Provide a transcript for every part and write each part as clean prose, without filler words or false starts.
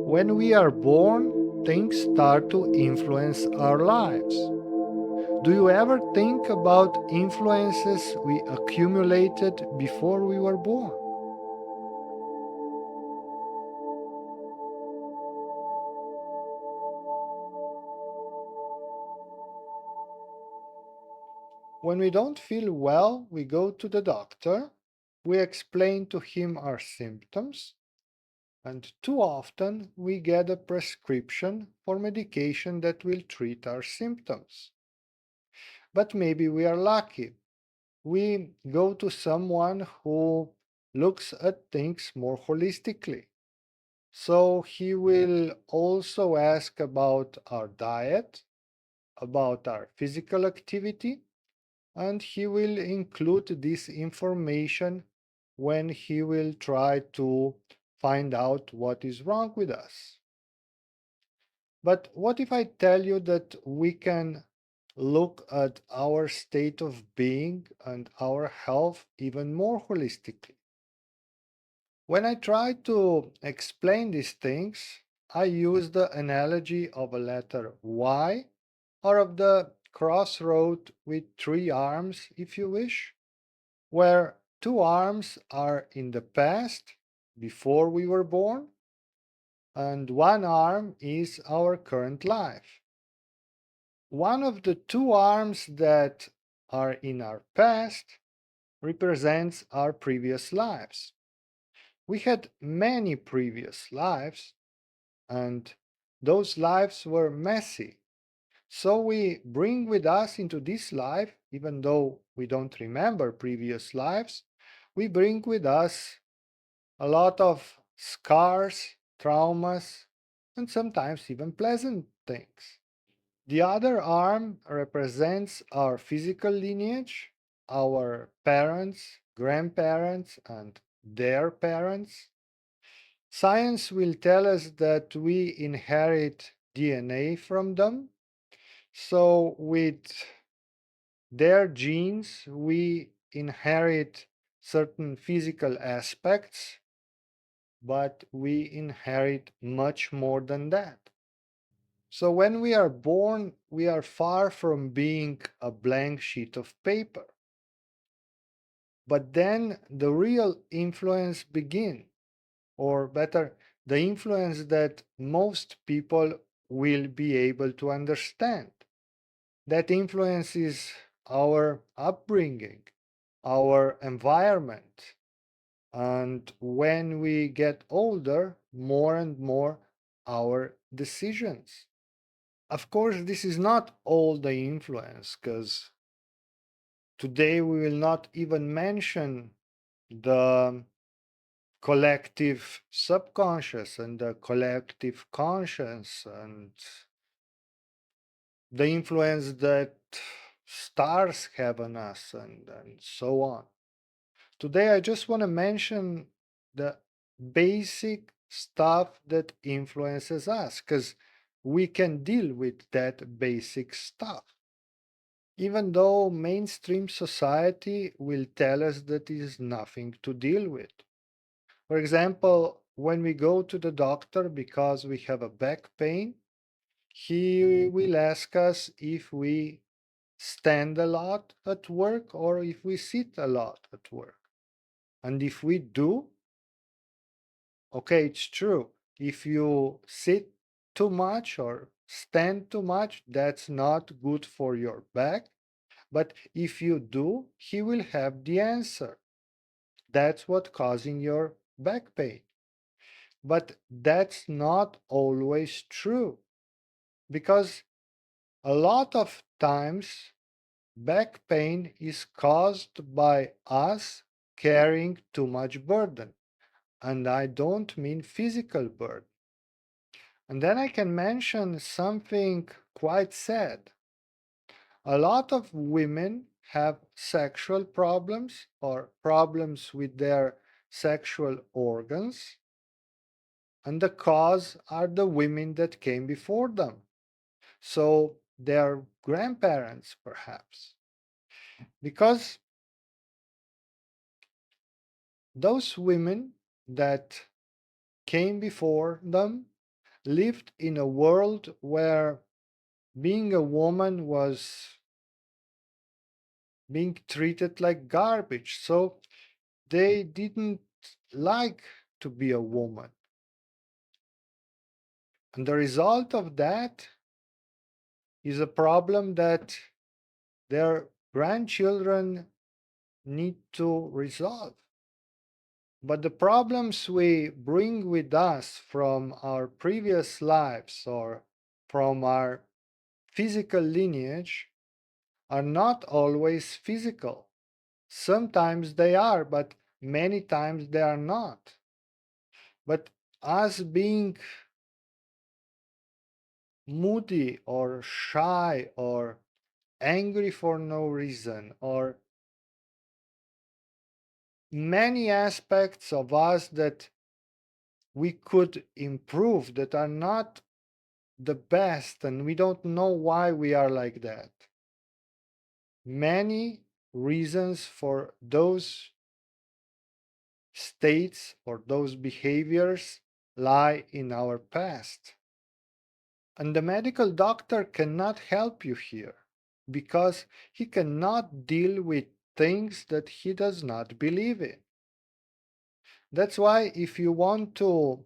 When we are born, things start to influence our lives. Do you ever think about influences we accumulated before we were born? When we don't feel well, we go to the doctor, we explain to him our symptoms, and too often we get a prescription for medication that will treat our symptoms. But maybe we are lucky. We go to someone who looks at things more holistically. So he will also ask about our diet, about our physical activity, and he will include this information when he will try to find out what is wrong with us. But what if I tell you that we can look at our state of being and our health even more holistically? When I try to explain these things, I use the analogy of a letter Y or of the crossroad with three arms, if you wish, where two arms are in the past, before we were born, and one arm is our current life. One of the two arms that are in our past represents our previous lives. We had many previous lives, and those lives were messy. So we bring with us into this life, even though we don't remember previous lives, we bring with us a lot of scars, traumas, and sometimes even pleasant things. The other arm represents our physical lineage, our parents, grandparents, and their parents. Science will tell us that we inherit DNA from them. So, with their genes, we inherit certain physical aspects, but we inherit much more than that. So, when we are born, we are far from being a blank sheet of paper. But then the real influence begins, or better, the influence that most people will be able to understand. That influence is our upbringing, our environment, and when we get older, more and more our decisions. Of course, this is not all the influence, because today we will not even mention the collective subconscious and the collective conscience and the influence that stars have on us and so on. Today, I just want to mention the basic stuff that influences us because we can deal with that basic stuff. Even though mainstream society will tell us that it is nothing to deal with. For example, when we go to the doctor because we have a back pain, he will ask us if we stand a lot at work or if we sit a lot at work. And if we do, okay, it's true. If you sit too much or stand too much, that's not good for your back. But if you do, he will have the answer. That's what causing your back pain. But that's not always true because a lot of times back pain is caused by us carrying too much burden. And I don't mean physical burden. And then I can mention something quite sad. A lot of women have sexual problems or problems with their sexual organs, and the cause are the women that came before them. So, their grandparents, perhaps. Because those women that came before them, lived in a world where being a woman was being treated like garbage. So they didn't like to be a woman. And the result of that is a problem that their grandchildren need to resolve. But the problems we bring with us from our previous lives or from our physical lineage are not always physical. Sometimes they are, but many times they are not. But us being moody or shy or angry for no reason, or many aspects of us that we could improve that are not the best, and we don't know why we are like that. Many reasons for those states or those behaviors lie in our past. And the medical doctor cannot help you here because he cannot deal with things that he does not believe in. That's why, if you want to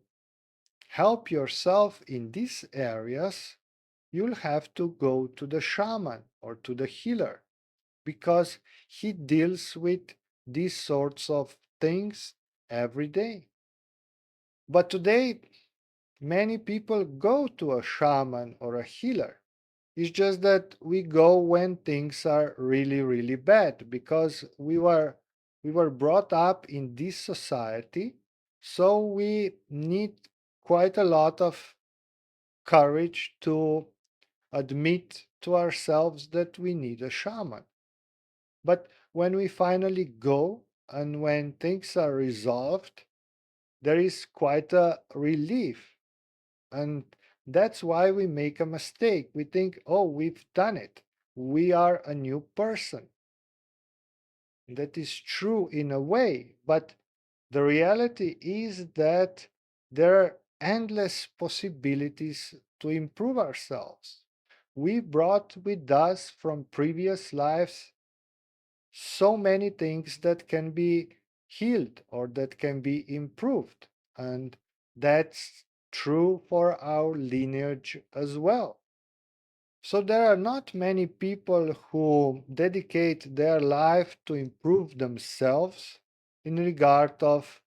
help yourself in these areas, you'll have to go to the shaman or to the healer because he deals with these sorts of things every day. But today, many people go to a shaman or a healer. It's just that we go when things are really, really bad because we were brought up in this society, so we need quite a lot of courage to admit to ourselves that we need a shaman. But when we finally go and when things are resolved, there is quite a relief. And that's why we make a mistake. We think, oh, we've done it. We are a new person. That is true in a way, but the reality is that there are endless possibilities to improve ourselves. We brought with us from previous lives so many things that can be healed or that can be improved. And that's true for our lineage as well. So there are not many people who dedicate their life to improve themselves in regard of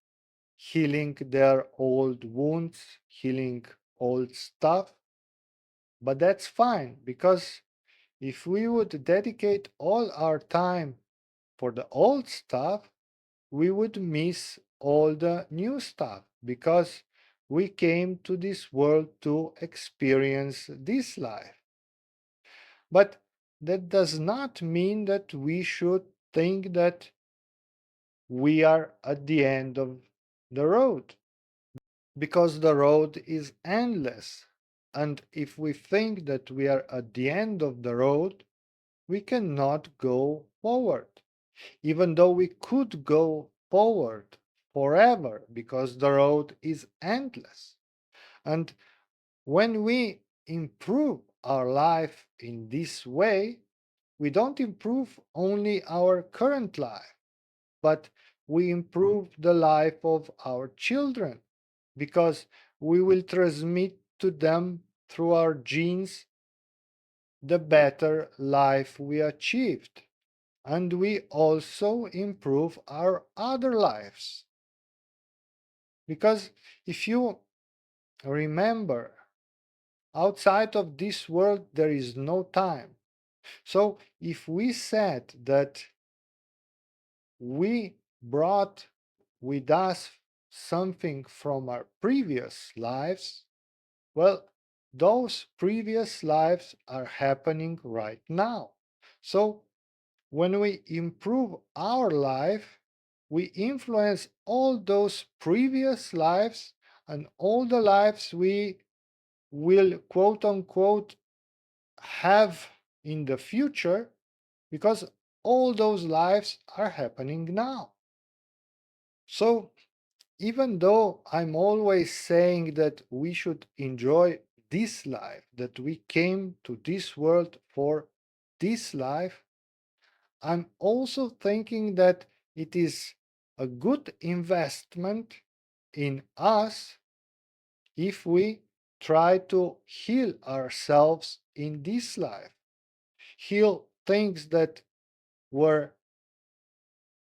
healing their old wounds, healing old stuff. But that's fine because if we would dedicate all our time for the old stuff, we would miss all the new stuff because we came to this world to experience this life. But that does not mean that we should think that we are at the end of the road because the road is endless. And if we think that we are at the end of the road, we cannot go forward, even though we could go forward forever because the road is endless. And when we improve our life in this way, we don't improve only our current life, but we improve the life of our children because we will transmit to them through our genes the better life we achieved. And we also improve our other lives. Because if you remember, outside of this world, there is no time. So if we said that we brought with us something from our previous lives, well, those previous lives are happening right now. So when we improve our life, we influence all those previous lives and all the lives we will quote unquote have in the future because all those lives are happening now. So Even though I'm always saying that we should enjoy this life, that we came to this world for this life, I'm also thinking that it is a good investment in us if we try to heal ourselves in this life, heal things that were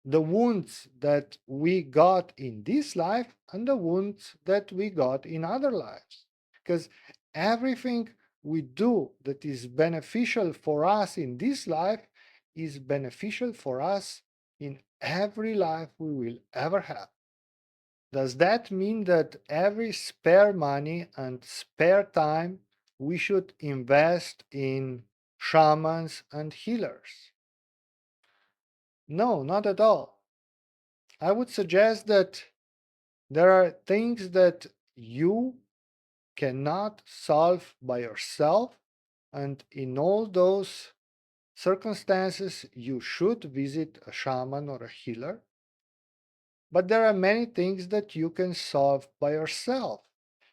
the wounds that we got in this life and the wounds that we got in other lives. Because everything we do that is beneficial for us in this life is beneficial for us in every life we will ever have. Does that mean that every spare money and spare time we should invest in shamans and healers? No, not at all. I would suggest that there are things that you cannot solve by yourself, and in all those circumstances, you should visit a shaman or a healer. But there are many things that you can solve by yourself.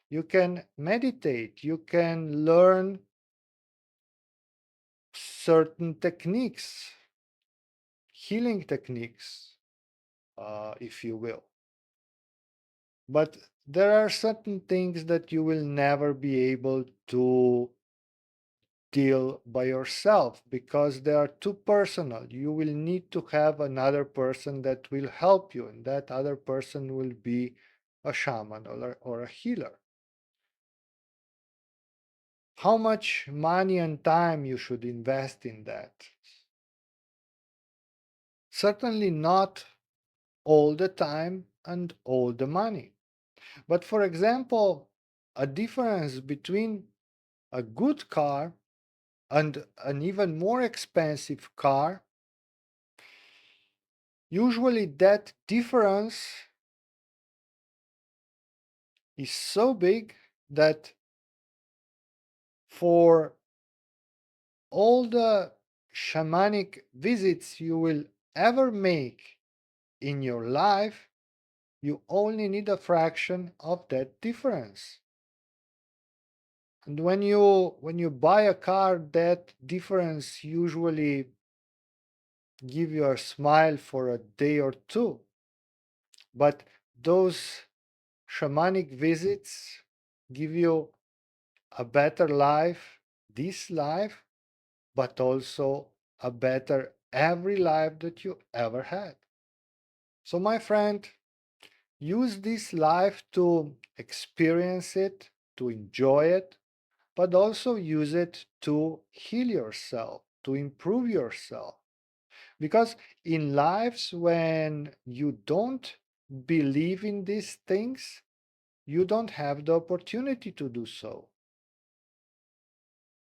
You can meditate, you can learn certain techniques, healing techniques, if you will. But there are certain things that you will never be able to deal by yourself because they are too personal. You will need to have another person that will help you, and that other person will be a shaman or a healer. How much money and time you should invest in that? Certainly not all the time and all the money. But for example, a difference between a good car and an even more expensive car, usually that difference is so big that for all the shamanic visits you will ever make in your life, you only need a fraction of that difference. And when you buy a car, that difference usually give you a smile for a day or two. But those shamanic visits give you a better life, this life, but also a better every life that you ever had. So, my friend, use this life to experience it, to enjoy it, but also use it to heal yourself, to improve yourself. Because in lives when you don't believe in these things, you don't have the opportunity to do so.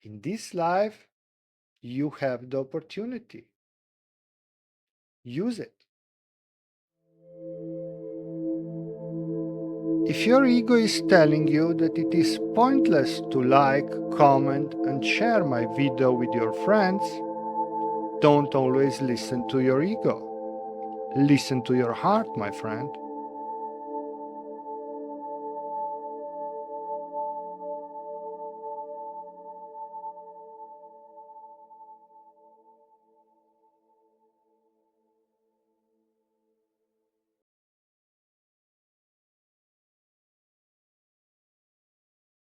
In this life, you have the opportunity. Use it. If your ego is telling you that it is pointless to like, comment, and share my video with your friends, don't always listen to your ego. Listen to your heart, my friend.